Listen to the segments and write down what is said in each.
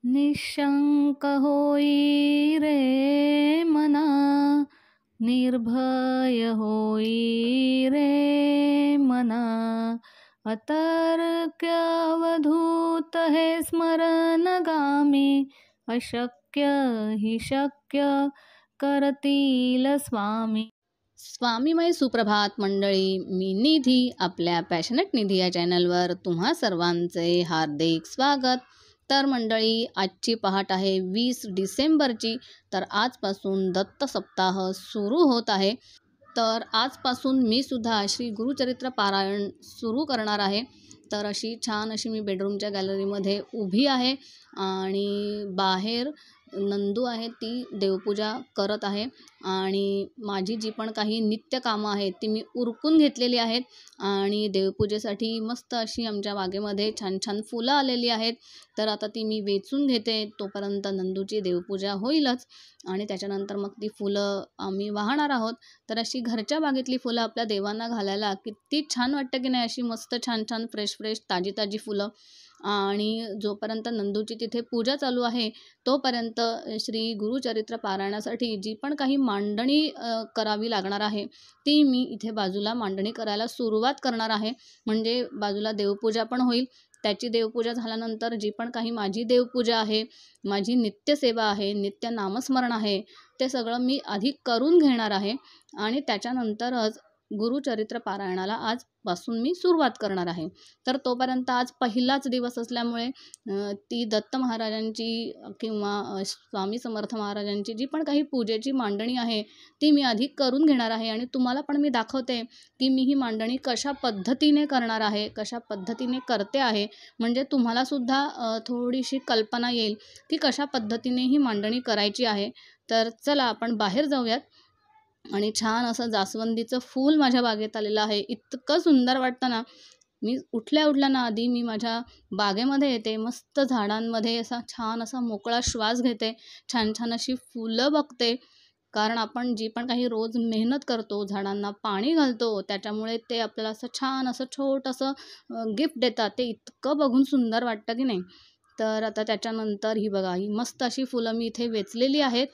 निशंक होई रे मना, निर्भय होई रे मना. अतर्क्यवधूत हे स्मरणगामी, अशक्य हि शक्य करतील स्वामी. स्वामीमय सुप्रभात मंडळी. मी निधी, आपल्या पॅशनेट निधी या चॅनलवर तुम्हा सर्वांचे हार्दिक स्वागत. तर मंडळी, आजची पहाट आहे 20 डिसेंबरची. तर आजपासून दत्त सप्ताह सुरू होत आहे. तर आजपासून मी सुद्धा श्री गुरुचरित्र पारायण सुरू करणार आहे. तर छान अशी मी बेडरूमच्या गॅलरीमध्ये उभी आहे आणि बाहेर नंदू आहे, ती देवपूजा करत आहे. आणि माझी जी पण काही नित्य कामं आहेत ती मी उरकून घेतलेली आहेत. आणि देवपूजेसाठी मस्त अशी आमच्या बागेमध्ये छान छान फुलं आलेली आहेत. तर आता ती मी वेचून घेते, तोपर्यंत नंदूची देवपूजा होईलच. आणि त्याच्यानंतर मग ती फुलं आम्ही वाहणार आहोत. तर अशी घरच्या बागेतली फुलं आपल्या देवांना घालायला किती छान वाटतं की नाही. अशी मस्त छान छान फ्रेश फ्रेश ताजी ताजी फुलं. आणि जोपर्यंत नंदूची तिथे पूजा चालू आहे तोपर्यंत श्री गुरुचरित्र पारायणासाठी जी पण काही मांडणी करावी लागणार आहे ती मी इथे बाजूला मांडणी करायला सुरुवात करणार आहे. म्हणजे बाजूला देवपूजा पण होईल. त्याची देवपूजा झाल्यानंतर जी पण काही माझी देवपूजा आहे, माझी नित्यसेवा आहे, नित्य नामस्मरण आहे, ते सगळं मी आधी करून घेणार आहे. आणि त्याच्यानंतरच गुरुचरित्र पारायणाला आजपासून मी सुरुवात करणार आहे. तर तोपर्यंत आज पहिलाच दिवस असल्यामुळे ती दत्त महाराजांची किंवा स्वामी समर्थ महाराजांची जी पण काही पूजेची मांडणी आहे ती मी आधी करून घेणार आहे. आणि तुम्हाला पण मी दाखवते की मी ही मांडणी कशा पद्धतीने करणार आहे, कशा पद्धतीने करते आहे. म्हणजे तुम्हालासुद्धा थोडीशी कल्पना येईल की कशा पद्धतीने ही मांडणी करायची आहे. तर चला आपण बाहेर जाऊयात. आणि छान असं जास्वंदीचं फूल माझ्या बागेत आलेलं आहे. इतकं सुंदर वाटतं ना. मी उठल्या ना आधी मी माझ्या बागेमध्ये येते, मस्त झाडांमध्ये असा छान असा मोकळा श्वास घेते, छान छान अशी फुलं बघते. कारण आपण जी पण काही रोज मेहनत करतो, झाडांना पाणी घालतो, त्याच्यामुळे ते आपल्याला असं छान असं छोटंसं गिफ्ट देतात. ते इतकं बघून सुंदर वाटतं की नाही. तर आता त्याच्यानंतर ही बघा, ही मस्त अशी फुलं मी इथे वेचलेली आहेत.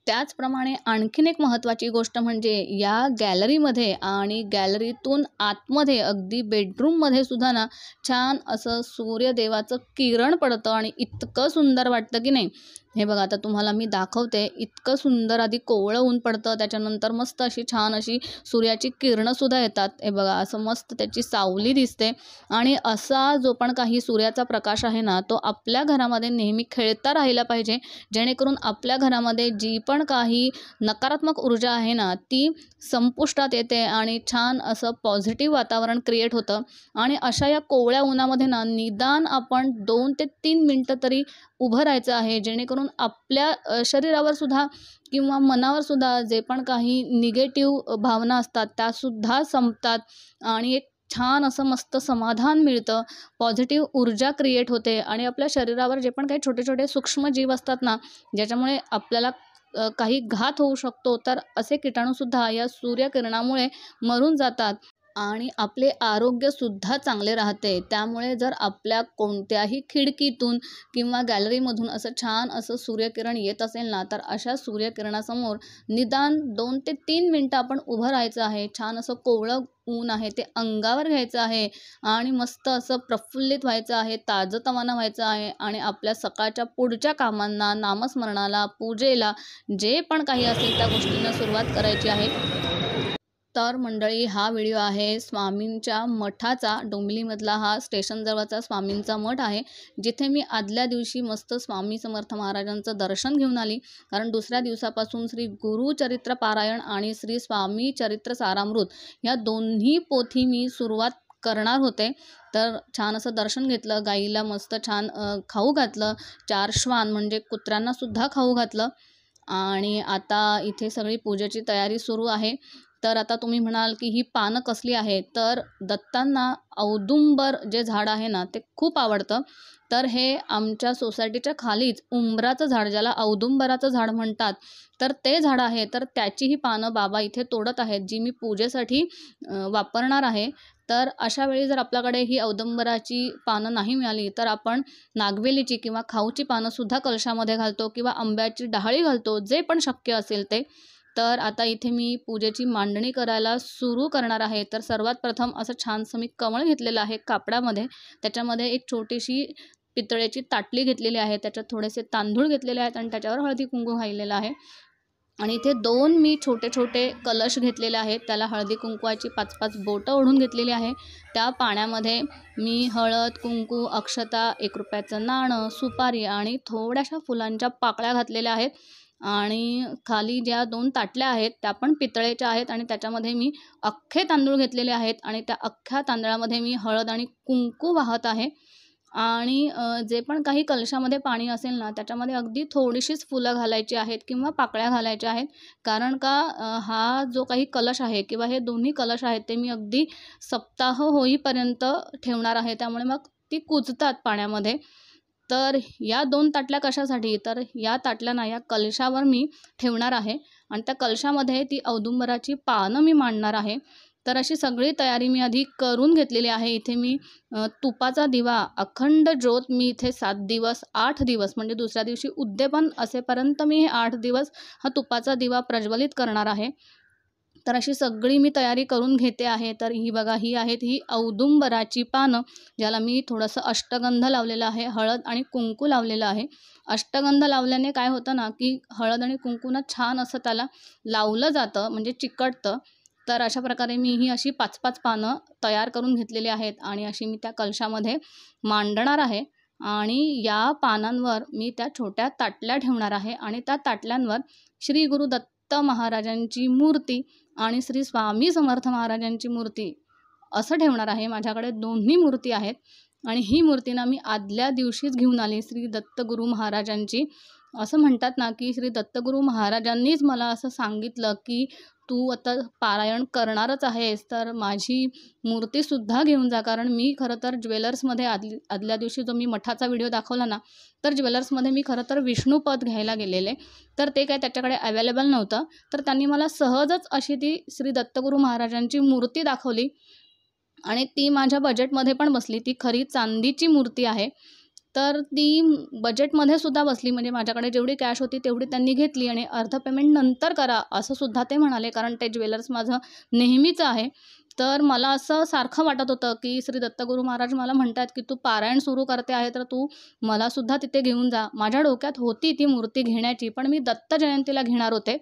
त्याचप्रमाणे आणखीन एक महत्त्वाची गोष्ट म्हणजे या गॅलरीमध्ये आणि गॅलरीतून आतमध्ये अगदी बेडरूममध्ये सुद्धा ना छान असं सूर्यदेवाचं किरण पडतं आणि इतकं सुंदर वाटतं की नाही. हे बघा, आता तुम्हाला मी दाखवते. इतकं सुंदर आधी कोवळं ऊन पडतं, त्याच्यानंतर मस्त अशी छान अशी सूर्याची किरणंसुद्धा येतात. हे बघा, असं मस्त त्याची सावली दिसते. आणि असा जो पण काही सूर्याचा प्रकाश आहे ना तो आपल्या घरामध्ये नेहमी खेळता राहिला पाहिजे, जेणेकरून आपल्या घरामध्ये जी पण काही नकारात्मक ऊर्जा आहे ना ती संपुष्टात येते आणि छान असं पॉझिटिव्ह वातावरण क्रिएट होतं. आणि अशा या कोवळ्या उन्हामध्ये ना निदान आपण 2 ते 3 मिनटं तरी उभं राहायचं आहे, जेणेकरून आपल्या शरीरावर सुद्धा किंवा मनावर सुद्धा जे पण काही निगेटिव्ह भावना असतात त्यासुद्धा संपतात. आणि एक छान असं मस्त समाधान मिळतं, पॉझिटिव्ह ऊर्जा क्रिएट होते. आणि आपल्या शरीरावर जे पण काही छोटे छोटे सूक्ष्म जीव असतात ना, ज्याच्यामुळे आपल्याला काही घात होऊ शकतो, तर असे किटाणूसुद्धा या सूर्यकिरणामुळे मरून जातात. आणि आपले आरोग्यसुद्धा चांगले राहते. त्यामुळे जर आपल्या कोणत्याही खिडकीतून किंवा गॅलरीमधून असं छान असं सूर्यकिरण येत असेल ना, तर अशा सूर्यकिरणासमोर निदान 2 ते 3 मिनटं आपण उभं राहायचं आहे. छान असं कोवळं ऊन आहे ते अंगावर घ्यायचं आहे आणि मस्त असं प्रफुल्लित व्हायचं आहे, ताजंतवानं व्हायचं आहे. आणि आपल्या सकाळच्या पुढच्या कामांना, नामस्मरणाला, पूजेला, जे पण काही असेल त्या गोष्टींना सुरुवात करायची आहे. तर मंडळी, हा व्हिडिओ आहे स्वामींच्या मठाचा. डोंबिवलीमधला हा स्टेशनजवळचा स्वामींचा मठ आहे, जिथे मी आदल्या दिवशी मस्त स्वामी समर्थ महाराजांचं दर्शन घेऊन आली. कारण दुसऱ्या दिवसापासून श्री गुरुचरित्र पारायण आणि श्री स्वामी चरित्र सारामृत या दोन्ही पोथी मी सुरुवात करणार होते. तर छान असं दर्शन घेतलं, गाईला मस्त छान खाऊ घातलं, 4 श्वान म्हणजे कुत्र्यांनासुद्धा खाऊ घातलं. आणि आता इथे सगळी पूजेची तयारी सुरू आहे. तर आता तुम्ही म्हणाल की ही पानं कसली आहे, तर दत्तांना औदुंबर जे झाड आहे ना ते खूप आवडतं. तर हे आमच्या सोसायटीच्या खालीच उंबराचं झाड, ज्याला औदुंबराचं झाड म्हणतात, तर ते झाड आहे. तर त्याची ही पानं बाबा इथे तोडत आहेत, जी मी पूजेसाठी वापरणार आहे. तर अशा वेळी जर आपल्याकडे ही औदुंबराची पानं नाही मिळाली, तर आपण नागवेलीची किंवा खाऊची पानंसुद्धा कलशामध्ये घालतो किंवा आंब्याची डहाळी घालतो, जे पण शक्य असेल ते. तर आता इथे मी पूजेची मांडणी करायला सुरू करणार आहे. तर सर्वात प्रथम असं छानसं मी कमळ घेतलेलं आहे कापडामध्ये. त्याच्यामध्ये एक छोटीशी पितळेची ताटली घेतलेली आहे. त्याच्यात थोडेसे तांदूळ घेतलेले आहेत आणि त्याच्यावर हळदी-कुंकू वाहिलेलं आहे. आणि इथे 2 मी छोटे-छोटे कलश घेतलेले आहेत. त्याला हळदी-कुंकवाची 5-5 बोटं ओढून घेतलेली आहे. त्या पाण्यामध्ये मी हळद, कुंकू, अक्षता, ₹1 नाणं, सुपारी आणि थोड्याशा फुलांच्या पाकळ्या घातलेल्या आहेत. आणि खाली ज्या 2 ताटल्या आहेत त्या पण पितळेच्या आहेत आणि त्याच्यामध्ये मी अख्खे तांदूळ घेतलेले आहेत आणि त्या अख्ख्या तांदळामध्ये मी हळद आणि कुंकू वाहत आहे. आणि जे पण काही कलशामध्ये पाणी असेल ना, त्याच्यामध्ये अगदी थोडीशीच फुलं घालायची आहेत किंवा पाकळ्या घालायच्या आहेत. कारण का हा जो काही कलश आहे किंवा हे दोन्ही कलश आहेत, ते मी अगदी सप्ताह होईपर्यंत ठेवणार आहे. त्यामुळे मग ती कुजतात पाण्यामध्ये. तर या 2 ताटल्या कशासाठी? तर या ताटल्या ना, या कलशावर मी ठेवणार आहे आणि त्या कलशामध्ये ती औदुंबराची पानं मी मांडणार आहे. तर अशी सगळी तयारी मी आधी करून घेतलेली आहे. इथे मी तुपाचा दिवा, अखंड ज्योत मी इथे 7 दिवस, 8 दिवस म्हणजे दुसऱ्या दिवशी उद्यापन असेपर्यंत मी हे 8 दिवस हा तुपाचा दिवा प्रज्वलित करणार आहे. तर अशी सगळी मी तयारी करून घेते आहे. तर ही बघा, ही आहेत ही औदुंबराची पानं, ज्याला मी थोडंसं अष्टगंध लावलेलं आहे, हळद आणि कुंकू लावलेलं आहे. अष्टगंध लावल्याने काय होतं ना, की हळद आणि कुंकू छान असं त्याला लावलं जातं, म्हणजे चिकटतं. तर अशा प्रकारे मी ही अशी 5-5 पानं तयार करून घेतलेली आहेत आणि अशी मी त्या कलशामध्ये मांडणार आहे. आणि या पानांवर मी त्या छोट्या ताटल्या ठेवणार आहे आणि त्या ताटल्यांवर श्री गुरु दत्त महाराजांची मूर्ती आणि श्री स्वामी समर्थ महाराजांची मूर्ती असं ठेवणार आहे. माझ्याकडे दोन्ही मूर्ती आहेत आणि ही मूर्ती ना मी आदल्या दिवशीच घेऊन आली श्री दत्तगुरू महाराजांची. असं म्हणतात ना, की श्री दत्तगुरू महाराजांनीच मला असं सांगितलं, की "तू आता पारायण करणारच आहेस, तर माझी मूर्तीसुद्धा घेऊन जा." कारण मी खरं तर ज्वेलर्समध्ये आदल्या दिवशी जो मी मठाचा व्हिडिओ दाखवला ना, तर ज्वेलर्समध्ये मी खरं तर विष्णुपद घ्यायला गेलेले. तर ते काय त्याच्याकडे अवेलेबल नव्हतं. तर त्यांनी मला सहजच अशी ती श्री दत्तगुरू महाराजांची मूर्ती दाखवली आणि ती माझ्या बजेटमध्ये पण बसली. ती खरी चांदीची मूर्ती आहे. तर ती बजेटमध्ये सुद्धा बसली. म्हणजे माझ्याकडे जेवढी कॅश होती तेवढी त्यांनी घेतली आणि अर्ध पेमेंट नंतर करा असं सुद्धा ते म्हणाले. कारण ते ज्वेलर्स माझं नेहमीचं आहे. तर मला असं सारखं वाटत होतं, की श्री दत्तगुरू महाराज मला म्हणतात, की "तू पारायण सुरू करते आहे, तर तू मलासुद्धा तिथे घेऊन जा." माझ्या डोक्यात होती ती मूर्ती घेण्याची, पण मी दत्त जयंतीला घेणार होते.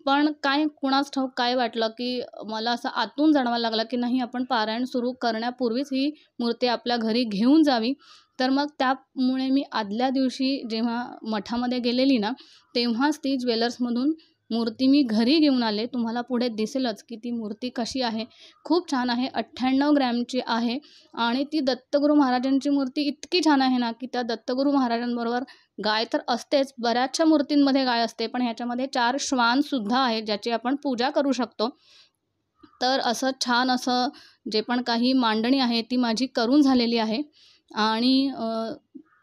पण काय कुणास ठाऊक काय वाटलं, की मला असं आतून जाणवायला लागलं, की नाही, आपण पारायण सुरू करण्यापूर्वीच ही मूर्ती आपल्या घरी घेऊन जावी. तर मग त्यामुळे मी आदल्या दिवशी जेव्हा मठामध्ये गेलेली ना, तेव्हाच ती ज्वेलर्समधून मूर्ती मी घरी घेऊन आले. तुम्हाला पुढे दिसेलच, की ती मूर्ती कशी आहे. खूप छान आहे. 98 ग्रॅमची आहे आणि ती दत्तगुरू महाराजांची मूर्ती इतकी छान आहे ना, की त्या दत्तगुरू महाराजांबरोबर गाय तर असतेच, बऱ्याचशा मूर्तींमध्ये गाय असते, पण ह्याच्यामध्ये 4 श्वानसुद्धा आहेत, ज्याची आपण पूजा करू शकतो. तर असं छान असं जे पण काही मांडणी आहे, ती माझी करून झालेली आहे. आणि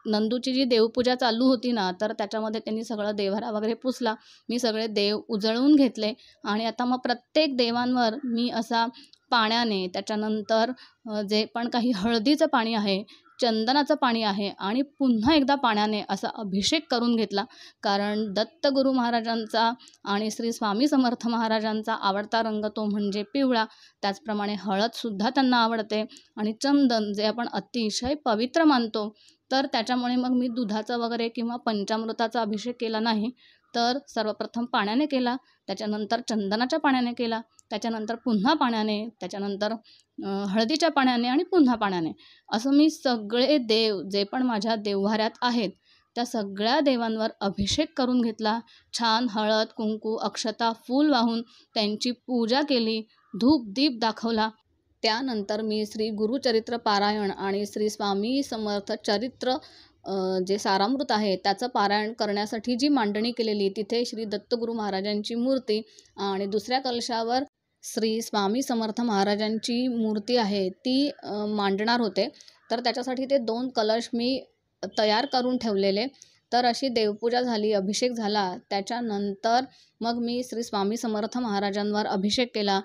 नंदूची जी देवपूजा चालू होती ना, तर त्याच्यामध्ये त्यांनी सगळं देव्हारा वगैरे पुसला. मी सगळे देव उजळून घेतले आणि आता मग प्रत्येक देवांवर मी असा पाण्याने, त्याच्यानंतर जे पण काही हळदीचं पाणी आहे, चंदनाचं पाणी आहे आणि पुन्हा एकदा पाण्याने असा अभिषेक करून घेतला. कारण दत्तगुरू महाराजांचा आणि श्री स्वामी समर्थ महाराजांचा आवडता रंग तो म्हणजे पिवळा. त्याचप्रमाणे हळदसुद्धा त्यांना आवडते आणि चंदन जे आपण अतिशय पवित्र मानतो. तर त्याच्यामुळे मग मी दुधाचा वगैरे किंवा पंचामृताचा अभिषेक केला नाही. तर सर्वप्रथम पाण्याने केला, त्याच्यानंतर चंदनाच्या पाण्याने केला, त्याच्यानंतर पुन्हा पाण्याने, त्याच्यानंतर हळदीच्या पाण्याने आणि पुन्हा पाण्याने. असं मी सगळे देव जे पण माझ्या देव्हाऱ्यात आहेत, त्या सगळ्या देवांवर अभिषेक करून घेतला. छान हळद, कुंकू, अक्षता, फूल वाहून त्यांची पूजा केली, धूप-दीप दाखवला. त्यानंतर मी श्री गुरुचरित्र पारायण आणि श्री स्वामी समर्थ चरित्र जे सारामृत आहे त्याचं पारायण करण्यासाठी जी मांडणी केलेली, तिथे श्री दत्तगुरू महाराजांची मूर्ती आणि दुसऱ्या कलशावर श्री स्वामी समर्थ महाराजांची मूर्ती आहे ती मांडणार होते. तर त्याच्यासाठी ते 2 कलश मी तयार करून ठेवलेले. तर अशी देवपूजा झाली, अभिषेक झाला. त्याच्यानंतर मग मी श्री स्वामी समर्थ महाराजांवर अभिषेक केला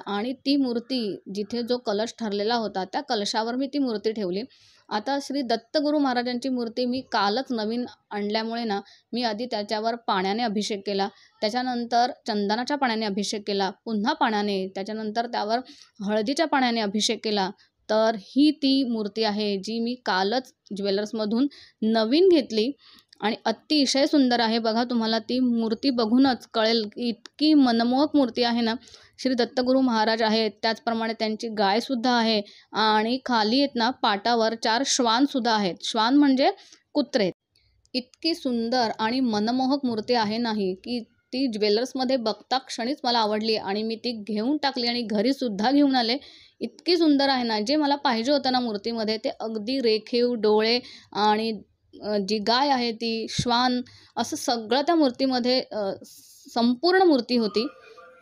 आणि ती मूर्ती जिथे जो कलश ठरलेला होता त्या कलशावर मी ती मूर्ती ठेवली. आता श्री दत्तगुरू महाराजांची मूर्ती मी कालच नवीन आणल्यामुळे ना, मी आधी त्याच्यावर पाण्याने अभिषेक केला. त्याच्यानंतर चंदनाच्या पाण्याने अभिषेक केला, पुन्हा पाण्याने, त्याच्यानंतर त्यावर हळदीच्या पाण्याने अभिषेक केला. तर ही ती मूर्ती आहे जी मी कालच ज्वेलर्समधून नवीन घेतली आणि अतिशय सुंदर आहे. बघा, तुम्हाला ती मूर्ती बघूनच कळेल की इतकी मनमोहक मूर्ती आहे ना. श्री दत्तगुरू महाराज आहेत, त्याचप्रमाणे त्यांची गायसुद्धा आहे आणि खाली आहेत ना पाटावर 4 श्वानसुद्धा आहेत. श्वान म्हणजे कुत्रे. इतकी सुंदर आणि मनमोहक मूर्ती आहे ना ही, की ती ज्वेलर्समध्ये बघता क्षणीच मला आवडली आणि मी ती घेऊन टाकली आणि घरीसुद्धा घेऊन आले. इतकी सुंदर आहे ना, जे मला पाहिजे होतं ना मूर्तीमध्ये ते अगदी रेखीव डोळे आणि जी गाय आहे ती, श्वान, असं सगळं त्या मूर्तीमध्ये संपूर्ण मूर्ती होती.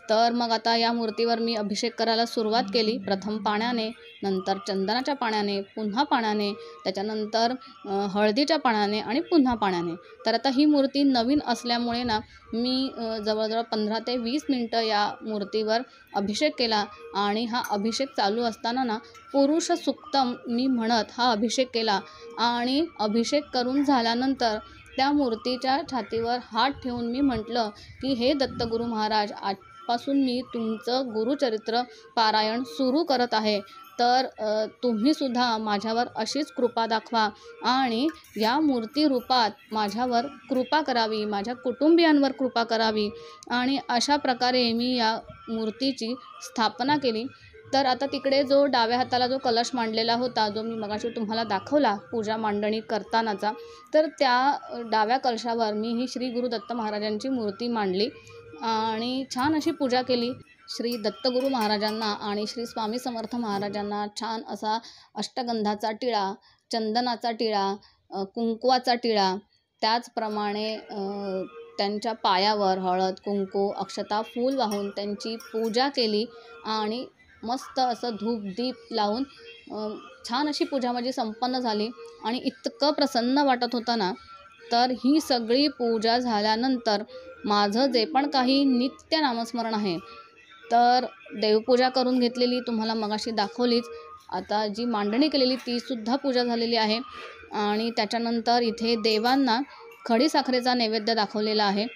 तर मग आता या मूर्तीवर मी अभिषेक करायला सुरुवात केली. प्रथम पाण्याने, नंतर चंदनाच्या पाण्याने, पुन्हा पाण्याने, त्याच्यानंतर हळदीच्या पाण्याने आणि पुन्हा पाण्याने. तर आता ही मूर्ती नवीन असल्यामुळे ना, मी जवळजवळ 15 ते 20 मिनटं या मूर्तीवर अभिषेक केला आणि हा अभिषेक चालू असताना ना, पुरुष सुक्तम मी म्हणत हा अभिषेक केला आणि अभिषेक करून झाल्यानंतर त्या मूर्तीच्या छातीवर हात ठेवून मी म्हटलं, की हे दत्तगुरू महाराज, आजपासून मी तुमचं गुरुचरित्र पारायण सुरू करत आहे. तर तुम्हीसुद्धा माझ्यावर अशीच कृपा दाखवा आणि या मूर्ती रूपात माझ्यावर कृपा करावी, माझ्या कुटुंबियांवर कृपा करावी आणि अशा प्रकारे मी या मूर्तीची स्थापना केली. तर आता तिकडे जो डाव्या हाताला जो कलश मांडलेला होता, जो मी मगाशी तुम्हाला दाखवला पूजा मांडणी करतानाचा, तर त्या डाव्या कलशावर मी ही श्री गुरु दत्त महाराजांची मूर्ती मांडली आणि छान अशी पूजा केली. श्री दत्तगुरू महाराजांना आणि श्री स्वामी समर्थ महाराजांना छान असा अष्टगंधाचा टिळा, चंदनाचा टिळा, कुंकवाचा टिळा, त्याचप्रमाणे त्यांच्या पायावर हळद, कुंकू, अक्षता, फूल वाहून त्यांची पूजा केली आणि मस्त असं धूप दीप लावून छान अशी पूजा माझी संपन्न झाली आणि इतकं प्रसन्न वाटत होतं ना. तर ही सगळी पूजा झाल्यानंतर माझं जे पण काही नित्य नामस्मरण आहे, तर देवपूजा करून घेतलेली तुम्हाला मगाशी दाखवलीच. आता जी मांडणी केलेली तीसुद्धा पूजा झालेली आहे आणि त्याच्यानंतर इथे देवांना खडीसाखरेचा नैवेद्य दाखवलेला आहे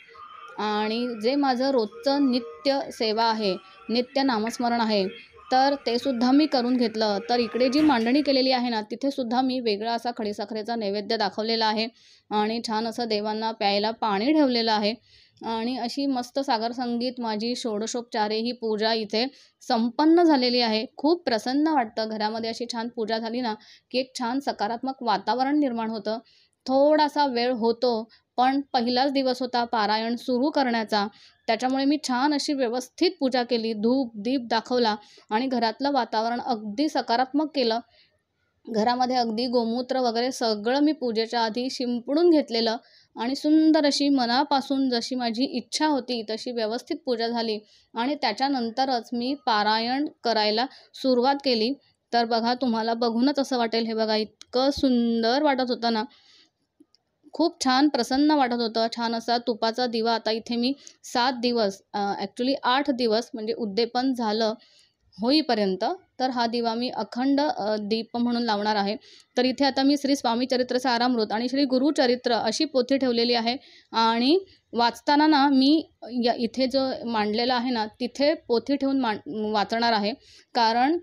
आणि जे माझं रोजचं नित्य सेवा आहे, नित्य नामस्मरण आहे, तर ते सुद्धा मी करून घेतलं. तर इकडे जी मांडणी केलेली आहे ना, तिथेसुद्धा मी वेगळा असा खडीसाखरेचा नैवेद्य दाखवलेला आहे आणि छान असं देवांना प्यायला पाणी ठेवलेलं आहे आणि अशी मस्त सागर संगीत माझी षोडशोपचारे ही पूजा इथे संपन्न झालेली आहे. खूप प्रसन्न वाटतं. घरामध्ये अशी छान पूजा झाली ना, की एक छान सकारात्मक वातावरण निर्माण होतं. थोडासा वेळ होतो, पण पहिलाच दिवस होता पारायण सुरू करण्याचा, त्याच्यामुळे मी छान अशी व्यवस्थित पूजा केली, धूप दीप दाखवला आणि घरातलं वातावरण अगदी सकारात्मक केलं. घरामध्ये अगदी गोमूत्र वगैरे सगळं मी पूजेच्या आधी शिंपडून घेतलेलं आणि सुंदर अशी मनापासून जशी माझी इच्छा होती तशी व्यवस्थित पूजा झाली आणि त्याच्यानंतरच मी पारायण करायला सुरुवात केली. तर बघा, तुम्हाला बघूनच असं वाटेल, हे बघा इतकं सुंदर वाटत होतं ना, खूप छान प्रसन्न वाटत होतं. छान असा तुपाचा दिवा आता इथे मी 7 दिवस, ॲक्च्युली 8 दिवस म्हणजे उद्यापन झालं होईपर्यंत, तर हा दिवा मी अखंड दीप म्हणून लावणार आहे. तर इथे आता मी श्री स्वामी चरित्र सारामृत आणि श्री गुरुचरित्र अशी पोथी ठेवलेली आहे आणि वाचताना ना मी इथे जो मांडलेला आहे ना, तिथे पोथी ठेवून वाचणार आहे. कारण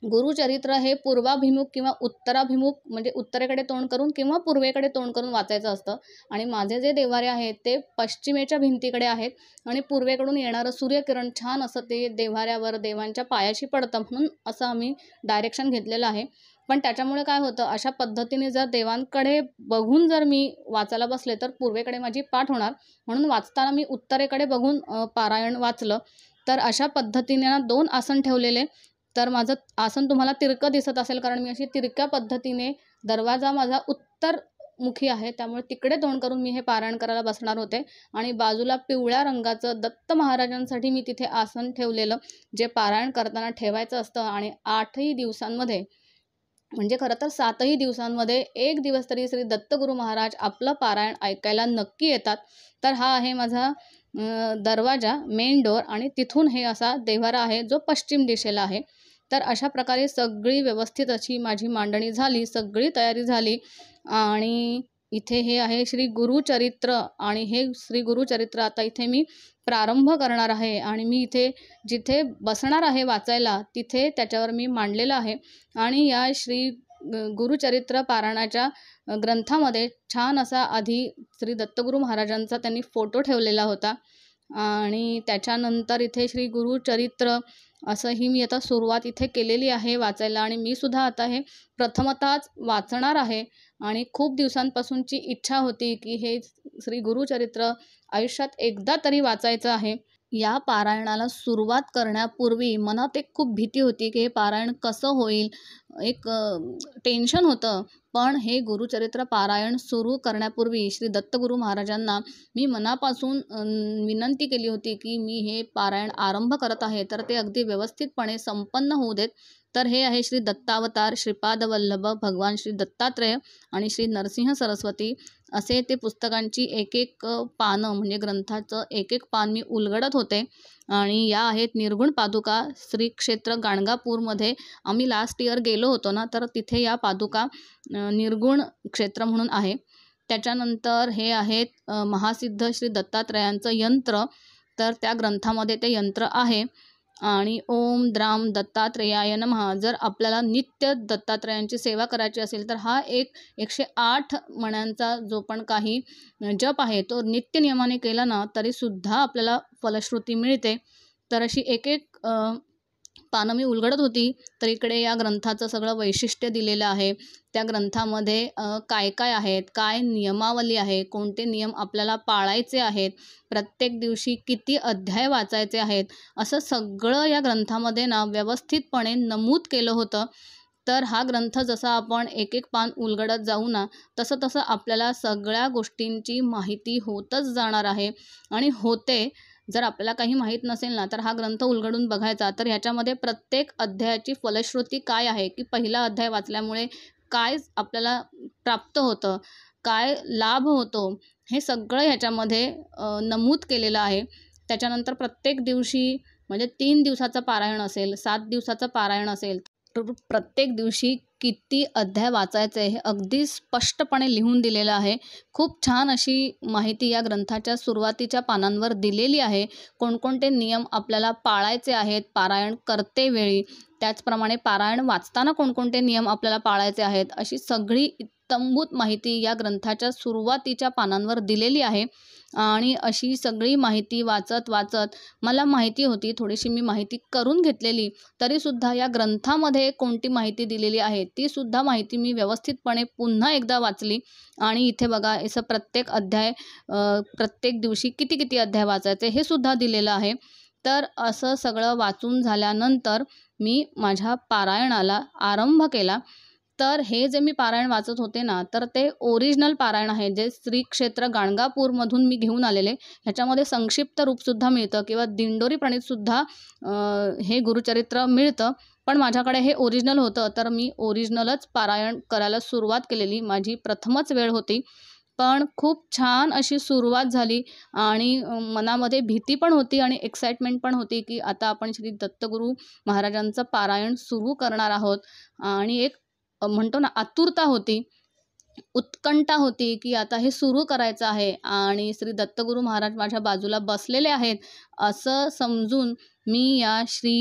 गुरुचरित्र हे पूर्वाभिमुख किंवा उत्तराभिमुख, म्हणजे उत्तरेकडे तोंड करून किंवा पूर्वेकडे तोंड करून वाचायचं असतं आणि माझे जे देव्हारे आहेत ते पश्चिमेच्या भिंतीकडे आहेत आणि पूर्वेकडून येणारं सूर्यकिरण छान असं ते देव्हाऱ्यावर देवांच्या पायाशी पडतं, म्हणून असं आम्ही डायरेक्शन घेतलेलं आहे. पण त्याच्यामुळे काय होतं, अशा पद्धतीने जर देवांकडे बघून जर मी वाचायला बसले तर पूर्वेकडे माझी पाठ होणार, म्हणून वाचताना मी उत्तरेकडे बघून पारायण वाचलं. तर अशा पद्धतीने ना 2 आसन ठेवलेले. तर माझं आसन तुम्हाला तिरकं दिसत असेल, कारण मी अशी तिरक्या पद्धतीने, दरवाजा माझा उत्तर मुखी आहे, त्यामुळे तिकडे तोंड करून मी हे पारायण करायला बसणार होते. आणि बाजूला पिवळ्या रंगाचं दत्त महाराजांसाठी मी तिथे आसन ठेवलेलं, जे पारायण करताना ठेवायचं असतं. आणि 8ही दिवसांमध्ये, म्हणजे खरं तर 7ही दिवसांमध्ये 1 दिवस तरी श्री दत्तगुरू महाराज आपलं पारायण ऐकायला नक्की येतात. तर हा आहे माझा दरवाजा, मेन डोअर, आणि तिथून हे असा देव्हारा आहे जो पश्चिम दिशेला आहे. तर अशा प्रकारे सगळी व्यवस्थित अशी माझी मांडणी झाली, सगळी तयारी झाली. आणि इथे हे आहे श्री गुरुचरित्र, आणि हे श्री गुरुचरित्र आता इथे मी प्रारंभ करणार आहे. आणि मी इथे जिथे बसणार आहे वाचायला, तिथे त्याच्यावर मी मांडलेलं आहे. आणि या श्री गुरुचरित्र पारायणाच्या ग्रंथामध्ये छान असा आधी श्री दत्तगुरू महाराजांचा त्यांनी फोटो ठेवलेला होता. आणि त्याच्यानंतर इथे श्री गुरुचरित्र असंही मी आता सुरुवात इथे केलेली आहे वाचायला. आणि मी सुद्धा आता हे प्रथमतःच वाचणार आहे. आणि खूप दिवसांपासूनची इच्छा होती की हे श्री गुरुचरित्र आयुष्यात एकदा तरी वाचायचं आहे. या पारायणाला सुरुवात करण्यापूर्वी मनात एक खूप भीती होती की हे पारायण कसं होईल, एक टेन्शन होतं. पण हे गुरुचरित्र पारायण सुरू करण्यापूर्वी श्री दत्तगुरू महाराजांना मी मनापासून विनंती केली होती की मी हे पारायण आरंभ करत आहे, तर ते अगदी व्यवस्थितपणे संपन्न होऊ देत. तर हे आहे श्री दत्तावतार, श्रीपाद वल्लभ, भगवान श्री दत्तात्रेय आणि श्री नरसिंह सरस्वती, असे ते पुस्तकांची एक एक पानं, म्हणजे ग्रंथाचं एक एक पान मी उलगडत होते. आणि या आहेत निर्गुण पादुका. श्री क्षेत्र गाणगापूरमध्ये आम्ही लास्ट इयर गेलो होतो ना, तर तिथे या पादुका निर्गुण क्षेत्र म्हणून आहे. त्याच्यानंतर हे आहेत महासिद्ध श्री दत्तात्रयांचं यंत्र, तर त्या ग्रंथामध्ये ते यंत्र आहे. आणि ओम द्राम दत्तात्रेयाय नमः. जर आपल्याला नित्य दत्तात्रयांची सेवा करायची असेल तर हा एक 108 मण्यांचा जो पण काही जप आहे तो नित्य नियमाने केला ना तरीसुद्धा आपल्याला फलश्रुती मिळते. तर अशी एक एक पानं मी उलगडत होती. तर इकडे या ग्रंथाचं सगळं वैशिष्ट्य दिलेलं आहे. त्या ग्रंथामध्ये काय काय आहेत, काय नियमावली आहे, कोणते नियम आपल्याला पाळायचे आहेत, प्रत्येक दिवशी किती अध्याय वाचायचे आहेत, असं सगळं या ग्रंथामध्ये ना व्यवस्थितपणे नमूद केलं होतं. तर हा ग्रंथ जसा आपण एक एक पान उलगडत जाऊ ना, तसं तसं आपल्याला सगळ्या गोष्टींची माहिती होतच जाणार आहे आणि होते. जर आपल्याला काही माहीत नसेल ना, तर हा ग्रंथ उलगडून बघायचा. तर ह्याच्यामध्ये प्रत्येक अध्यायाची फलश्रुती काय आहे, की पहिला अध्याय वाचल्यामुळे काय आपल्याला प्राप्त होतं, काय लाभ होतो, हे सगळं ह्याच्यामध्ये नमूद केलेलं आहे. त्याच्यानंतर प्रत्येक दिवशी, म्हणजे 3 दिवसाचं पारायण असेल, 7 दिवसाचं पारायण असेल, तर प्रत्येक दिवशी किती अध्याय वाचायचे हे अगदी स्पष्टपणे लिहून दिलेलं आहे. खूप छान अशी माहिती या ग्रंथाच्या सुरुवातीच्या पानांवर दिलेली आहे. कोणकोणते नियम आपल्याला पाळायचे आहेत पारायण करतेवेळी, त्याचप्रमाणे पारायण वाचताना कोणकोणते नियम आपल्याला पाळायचे आहेत, अशी सगळी इत्थंभूत माहिती या ग्रंथाच्या सुरुवातीच्या पानांवर दिलेली आहे. आणि अशी सगळी माहिती वाचत वाचत मला माहिती होती, थोडीशी मी माहिती करून घेतलेली, तरीसुद्धा या ग्रंथामध्ये कोणती माहिती दिलेली आहे तीसुद्धा माहिती मी व्यवस्थितपणे पुन्हा एकदा वाचली. आणि इथे बघा असं प्रत्येक अध्याय, प्रत्येक दिवशी किती किती अध्याय वाचायचे हे सुद्धा दिलेलं आहे. तर असं सगळं वाचून झाल्यानंतर मी माझ्या पारायणाला आरंभ केला. तर हे जे मी पारायण वाचत होते ना, तर ते ओरिजिनल पारायण आहे, जे श्री क्षेत्र गाणगापूरमधून मी घेऊन आलेले. ह्याच्यामध्ये संक्षिप्त रूपसुद्धा मिळतं किंवा दिंडोरी प्रणीतसुद्धा हे गुरुचरित्र मिळतं. पण माझ्याकडे हे ओरिजिनल होतं, तर मी ओरिजिनलच पारायण करायला सुरुवात केलेली. माझी प्रथमच वेळ होती. पण खूप छान अशी सुरुवात झाली आणि मनामध्ये भीती पण होती आणि एक्साइटमेंट पण होती, की आता आपण श्री दत्तगुरू महाराजांचं पारायण सुरू करणार आहोत. आणि एक म्हणतो ना आतुरता होती, उत्कंठा होती, की आता हे सुरू करायचं आहे आणि श्री दत्तगुरू महाराज माझ्या बाजूला बसलेले आहेत, असं समजून मी या श्री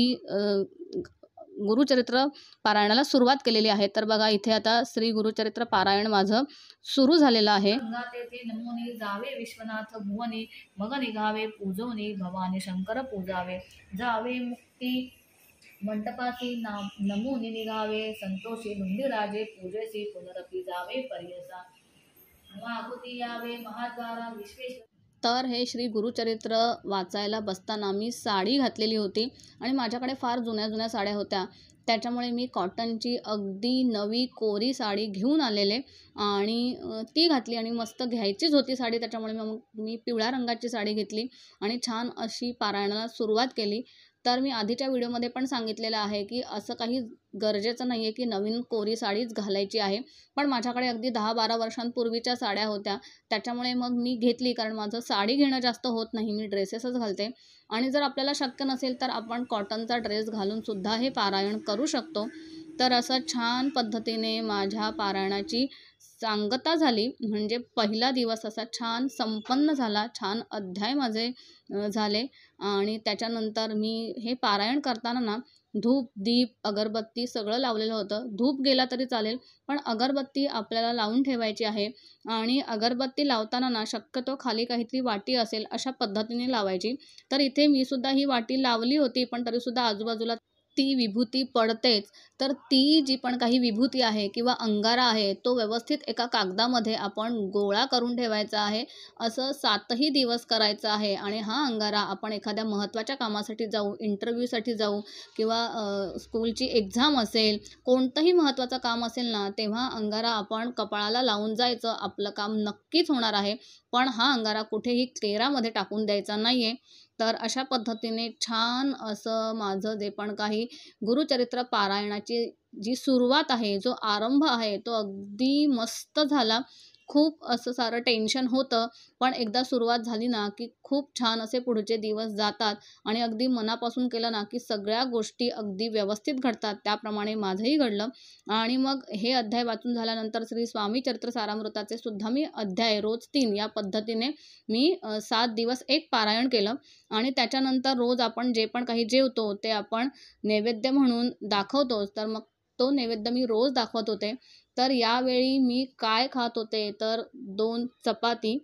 गुरुचरित्र पारायणाला सुरुवात केलेली आहे. तर बघा इथे आता श्री गुरुचरित्र पारायण माझं सुरू झालेलं आहे. तेथे नमोनी जावे विश्वनाथ भुवनी, मग निघावे पूजोनी भवानी शंकर पूजावे, जावे मुक्ती मंटपासी नमोनी निघावे, संतोषी धुंडीराजे पूजेसी पुनरपी जावे पर्यसा, आहुती यावे महाद्वारा विश्वेश्वर. तर हे श्री गुरुचरित्र वाचायला बसताना मी साडी घातलेली होती आणि माझ्याकडे फार जुन्या जुन्या साड्या होत्या. त्याच्यामुळे मी कॉटनची अगदी नवी कोरी साडी घेऊन आलेले आणि ती घातली आणि मस्त घ्यायचीच होती साडी, त्याच्यामुळे मग मी पिवळ्या रंगाची साडी घेतली आणि छान अशी पारायणाला सुरुवात केली. तर मी आधीच्या व्हिडिओमध्ये पण सांगितलेलं आहे की असं काही गरजेचं नाही आहे की नवीन कोरी साडीच घालायची आहे, पण माझ्याकडे अगदी 10-12 वर्षांपूर्वीच्या साड्या होत्या, त्याच्यामुळे मग मी घेतली. कारण माझं साडी घेणं जास्त होत नाही, मी ड्रेसेसच घालते. आणि जर आपल्याला शक्य नसेल तर आपण कॉटनचा ड्रेस घालूनसुद्धा हे पारायण करू शकतो. तर असं छान पद्धतीने माझ्या पारायणाची सांगता झाली, म्हणजे पहिला दिवस असा छान संपन्न झाला, छान अध्याय माझे झाले. आणि त्याच्यानंतर मी हे पारायण करताना ना धूप, दीप, अगरबत्ती सगळं लावलेलं होतं. धूप गेला तरी चालेल, पण अगरबत्ती आपल्याला लावून ठेवायची आहे. आणि अगरबत्ती लावताना ना शक्यतो खाली काहीतरी वाटी असेल अशा पद्धतीने लावायची. तर इथे मी सुद्धा ही वाटी लावली होती, पण तरीसुद्धा आजूबाजूला ती विभूती पडतेच. तर ती जी पण काही विभूती आहे किंवा अंगारा आहे तो व्यवस्थित एका कागदामध्ये आपण गोळा करून ठेवायचा आहे. असं 7ही दिवस करायचं आहे. आणि हा अंगारा आपण एखाद्या महत्त्वाच्या कामासाठी जाऊ, इंटरव्ह्यूसाठी जाऊ किंवा स्कूलची एक्झाम असेल, कोणतंही महत्त्वाचं काम असेल ना, तेव्हा अंगारा आपण कपाळाला लावून जायचं. आपलं काम नक्कीच होणार आहे. पण हा अंगारा कुठेही केरामध्ये टाकून द्यायचा नाही आहे. तर अशा पद्धतीने छान असं माझं जे पण काही गुरुचरित्र पारायणाची जी सुरुवात आहे, जो आरंभ आहे, तो अगदी मस्त झाला. खूप असं सारं टेन्शन होतं, पण एकदा सुरुवात झाली ना, की खूप छान असे पुढचे दिवस जातात आणि अगदी मनापासून केलं ना, की सगळ्या गोष्टी अगदी व्यवस्थित घडतात. त्याप्रमाणे माझंही घडलं. आणि मग हे अध्याय वाचून झाल्यानंतर श्री स्वामी चरित्र सारामृताचे सुद्धा मी अध्याय रोज 3 या पद्धतीने मी 7 दिवस एक पारायण केलं. आणि त्याच्यानंतर रोज आपण जे पण काही जेवतो ते आपण नैवेद्य म्हणून दाखवतोच. तर मग तो नैवेद्य मी रोज दाखवत होते. तर यावेळी मी काय खात होते तर 2 चपाती,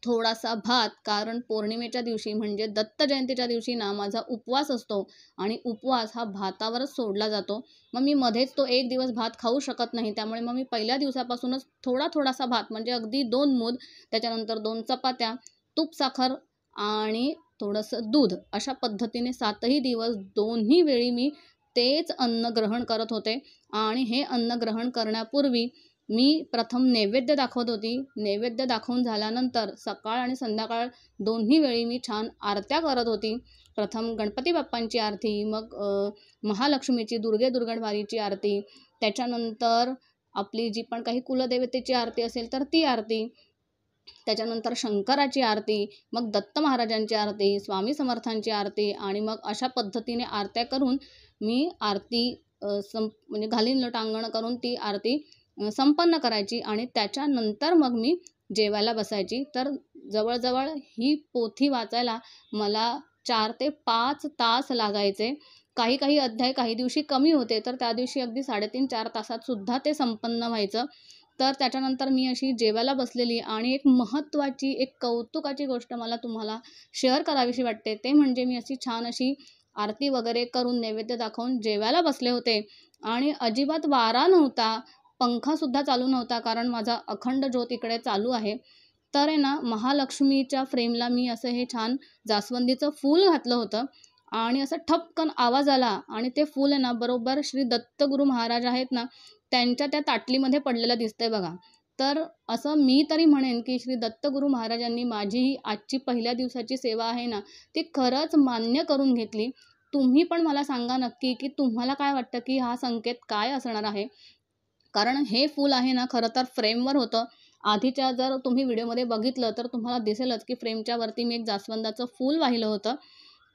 थोडासा भात, कारण पौर्णिमेच्या दिवशी म्हणजे दत्त जयंतीच्या दिवशी ना माझा उपवास असतो आणि उपवास हा भातावरच सोडला जातो. मग मी मध्येच तो 1 दिवस भात खाऊ शकत नाही. त्यामुळे मग मी पहिल्या दिवसापासूनच थोडासा भात म्हणजे अगदी 2 मूद, त्याच्यानंतर 2 चपात्या, तूप, साखर आणि थोडंसं दूध अशा पद्धतीने 7ही दिवस दोन्ही वेळी मी तेच अन्न ग्रहण करत होते. आणि हे अन्न ग्रहण करण्यापूर्वी मी प्रथम नैवेद्य दाखवत होती. नैवेद्य दाखवून झाल्यानंतर सकाळ आणि संध्याकाळ दोन्ही वेळी मी छान आरत्या करत होती. प्रथम गणपती बाप्पांची आरती, मग महालक्ष्मीची, दुर्गेवारीची आरती, त्याच्यानंतर आपली जी पण काही कुलदेवतेची आरती असेल तर ती आरती, त्याच्यानंतर शंकराची आरती, मग दत्त महाराजांची आरती, स्वामी समर्थांची आरती. आणि मग अशा पद्धतीने आरत्या करून मी आरती म्हणजे घालीन लोटांगण करून ती आरती संपन्न करायची. आणि त्याच्यानंतर मग मी जेवायला बसायची. तर जवळजवळ ही पोथी वाचायला मला 4 ते 5 तास लागायचे. काही अध्याय काही दिवशी कमी होते, तर त्या दिवशी अगदी 3.5-4 तासात सुद्धा ते संपन्न व्हायचं. तर त्याच्यानंतर मी अशी जेवायला बसलेली आणि एक महत्त्वाची, एक कौतुकाची गोष्ट मला तुम्हाला शेअर करावीशी वाटते. ते म्हणजे मी अशी छान अशी आरती वगैरे करून नैवेद्य दाखवून जेवायला बसले होते आणि अजिबात वारा नव्हता, पंखासुद्धा चालू नव्हता, कारण माझा अखंड ज्योत इकडे चालू आहे. तर आहे ना, महालक्ष्मीच्या फ्रेमला मी असं हे छान जास्वंदीचं फूल घातलं होतं आणि असं ठपकन आवाज आला आणि ते फूल आहे ना बरोबर श्री दत्तगुरू महाराज आहेत ना, त्यांच्या त्या ताटलीमध्ये पडलेलं दिसतंय बघा. तर असं मी तरी म्हणेन की श्री दत्तगुरू महाराजांनी माझी ही आजची पहिल्या दिवसाची सेवा आहे ना, ती खरंच मान्य करून घेतली. तुम्ही पण मला सांगा नक्की की तुम्हाला काय वाटतं की हा संकेत काय असणार आहे? कारण हे फूल आहे ना खरं तर फ्रेमवर होतं. आधीच्या जर तुम्ही व्हिडिओमध्ये बघितलं तर तुम्हाला दिसेलच की फ्रेमच्या वरती मी एक जास्वंदाचं फूल वाहिलं होतं.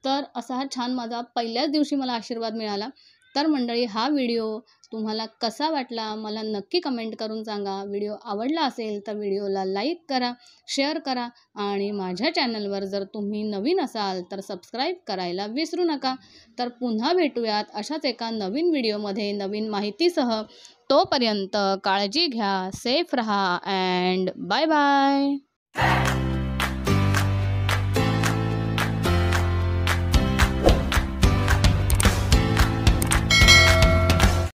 तर असा हा छान माझा पहिल्याच दिवशी मला आशीर्वाद मिळाला. तर मंडळी, हा व्हिडिओ तुम्हाला कसा वाटला मला नक्की कमेंट करून सांगा. व्हिडिओ आवडला असेल तर व्हिडिओला लाईक करा, शेअर करा आणि माझ्या चॅनलवर जर तुम्ही नवीन असाल तर सबस्क्राईब करायला विसरू नका. तर पुन्हा भेटूयात अशाच एका नवीन व्हिडिओमध्ये नवीन माहितीसह. तोपर्यंत काळजी घ्या, सेफ रहा अँड बाय बाय.